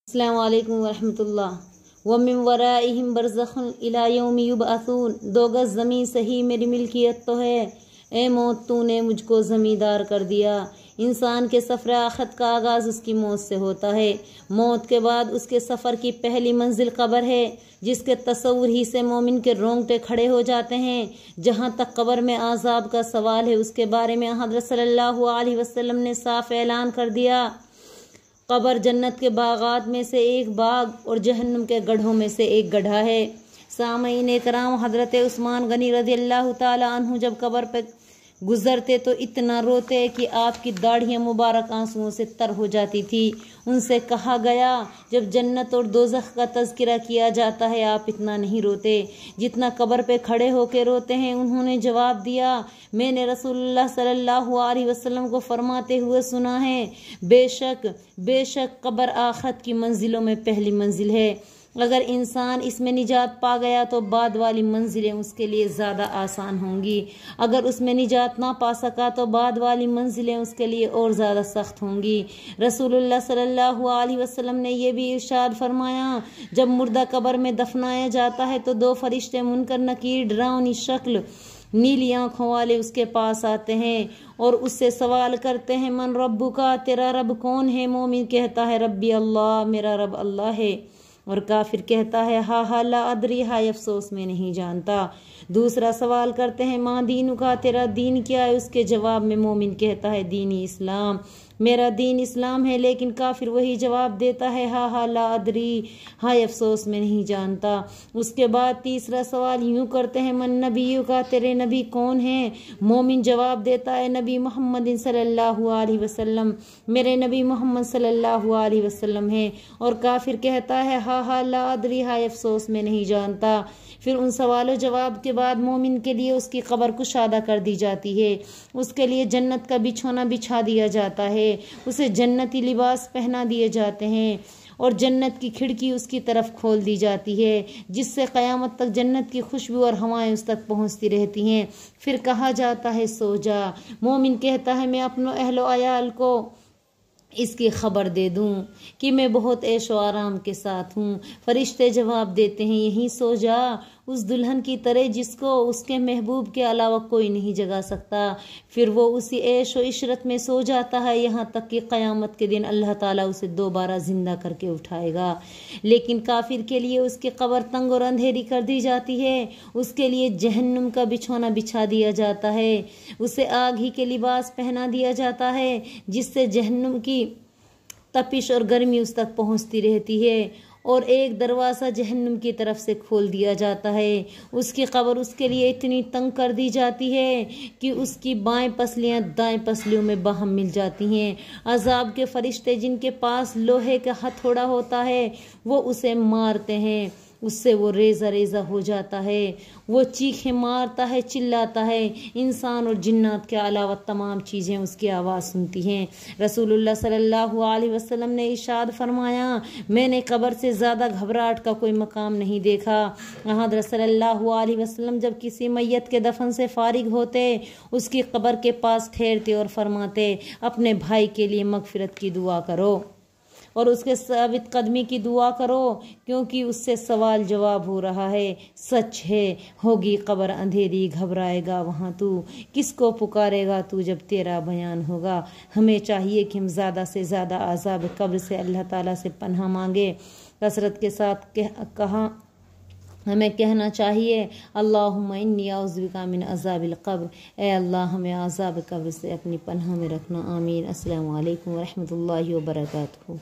السلام علیکم ورحمۃ اللہ۔ وَمِن وَرَائِهِمْ بَرْزَخٌ إِلَى يَوْمِ يُبْعَثُونَ۔ 2 گز زمین صحیح میری ملکیت تو ہے، اے موت تو نے مجھ کو زمیندار کر دیا۔ انسان کے سفر آخرت کا آغاز اس کی موت سے ہوتا ہے۔ موت کے بعد اس کے سفر کی پہلی منزل قبر ہے، جس کے تصور ہی سے مومن کے رونگٹے کھڑے ہو جاتے ہیں۔ جہاں تک قبر میں عذاب کا سوال ہے، اس کے بارے میں حضرت صلی اللہ علیہ وسلم نے صاف اعلان کر دیا، قبر جنت کے باغات میں سے ایک باغ اور جہنم کے گڑھوں میں سے ایک گڑھا ہے۔ سامعین کرام، حضرت عثمان غنی رضی اللہ تعالی عنہ جب قبر پہ گزرتے تو اتنا روتے کہ آپ کی داڑھیاں مبارک آنسوؤں سے تر ہو جاتی تھی۔ ان سے کہا گیا، جب جنت اور دوزخ کا تذکرہ کیا جاتا ہے آپ اتنا نہیں روتے جتنا قبر پہ کھڑے ہو کے روتے ہیں۔ انہوں نے جواب دیا، میں نے رسول اللہ صلی اللہ علیہ وسلم کو فرماتے ہوئے سنا ہے، بے شک قبر آخرت کی منزلوں میں پہلی منزل ہے۔ اگر انسان اس میں نجات پا گیا تو بعد والی منزلیں اس کے لیے زیادہ آسان ہوں گی، اگر اس میں نجات نہ پا سکا تو بعد والی منزلیں اس کے لیے اور زیادہ سخت ہوں گی۔ رسول اللہ صلی اللہ علیہ وسلم نے یہ بھی ارشاد فرمایا، جب مردہ قبر میں دفنایا جاتا ہے تو 2 فرشتے منکر نکیر ڈراؤنی شکل نیلی آنکھوں والے اس کے پاس آتے ہیں اور اس سے سوال کرتے ہیں، من ربکا، تیرا رب کون ہے؟ مومن کہتا ہے، ربی اللہ، میرا رب اللہ ہے، اور کافر کہتا ہے، ہا لا ادری، ہائے افسوس میں نہیں جانتا۔ دوسرا سوال کرتے ہیں، ماں دینکا، تیرا دین کیا ہے؟ اس کے جواب میں مومن کہتا ہے، دینی اسلام، میرا دین اسلام ہے، لیکن کافر وہی جواب دیتا ہے، ہا لا ادری، ہائے افسوس میں نہیں جانتا۔ اس کے بعد تیسرا سوال یوں کرتے ہیں، من نبیوں کا، تیرے نبی کون ہیں؟ مومن جواب دیتا ہے، نبی محمد صلی اللہ علیہ وسلم، میرے نبی محمد صلی اللہ علیہ وسلم ہیں، اور کافر کہتا ہے، ہا لا ادری، ہائے افسوس میں نہیں جانتا۔ پھر ان سوال و جواب کے بعد مومن کے لیے اس کی قبر کشادہ کر دی جاتی ہے، اس کے لیے جنت کا بچھونا بچھا دیا جاتا ہے، اسے جنتی لباس پہنا دیے جاتے ہیں، اور جنت کی کھڑکی اس کی طرف کھول دی جاتی ہے، جس سے قیامت تک جنت کی خوشبو اور ہوائیں اس تک پہنچتی رہتی ہیں۔ پھر کہا جاتا ہے، سو جا۔ مومن کہتا ہے، میں اپنے اہل و عیال کو اس کی خبر دے دوں کہ میں بہت عیش و آرام کے ساتھ ہوں۔ فرشتے جواب دیتے ہیں، یہیں سو جا، اس دلہن کی طرح جس کو اس کے محبوب کے علاوہ کوئی نہیں جگا سکتا۔ پھر وہ اسی عیش و عشرت میں سو جاتا ہے، یہاں تک کہ قیامت کے دن اللہ تعالیٰ اسے دوبارہ زندہ کر کے اٹھائے گا۔ لیکن کافر کے لیے اس کی قبر تنگ اور اندھیری کر دی جاتی ہے، اس کے لیے جہنم کا بچھونا بچھا دیا جاتا ہے، اسے آگ ہی کے لباس پہنا دیا جاتا ہے، جس سے جہنم کی تپش اور گرمی اس تک پہنچتی رہتی ہے، اور ایک دروازہ جہنم کی طرف سے کھول دیا جاتا ہے۔ اس کی قبر اس کے لیے اتنی تنگ کر دی جاتی ہے کہ اس کی بائیں پسلیاں دائیں پسلیوں میں باہم مل جاتی ہیں۔ عذاب کے فرشتے، جن کے پاس لوہے کا ہتھوڑا ہوتا ہے، وہ اسے مارتے ہیں، اس سے وہ ریزہ ریزہ ہو جاتا ہے، وہ چیخیں مارتا ہے، چلاتا ہے، انسان اور جنات کے علاوہ تمام چیزیں اس کی آواز سنتی ہیں۔ رسول اللہ صلی اللہ علیہ وسلم نے ارشاد فرمایا، میں نے قبر سے زیادہ گھبراہٹ کا کوئی مقام نہیں دیکھا۔ حضرت صلی اللہ علیہ وسلم جب کسی میت کے دفن سے فارغ ہوتے، اس کی قبر کے پاس ٹھہرتے اور فرماتے، اپنے بھائی کے لیے مغفرت کی دعا کرو اور اس کے ثابت قدمی کی دعا کرو، کیونکہ اس سے سوال جواب ہو رہا ہے۔ سچ ہے، ہوگی قبر اندھیری، گھبرائے گا وہاں تو، کس کو پکارے گا تو جب تیرا بیان ہوگا۔ ہمیں چاہیے کہ ہم زیادہ سے زیادہ عذاب قبر سے اللہ تعالیٰ سے پناہ مانگے۔ کثرت کے ساتھ ہمیں کہنا چاہیے، اللہم انی اعوذ بک من عذاب القبر، اے اللہ ہمیں عذاب قبر سے اپنی پناہ میں رکھنا، آمین۔ السلام علیکم ورحمۃ اللہ وبرکاتہ۔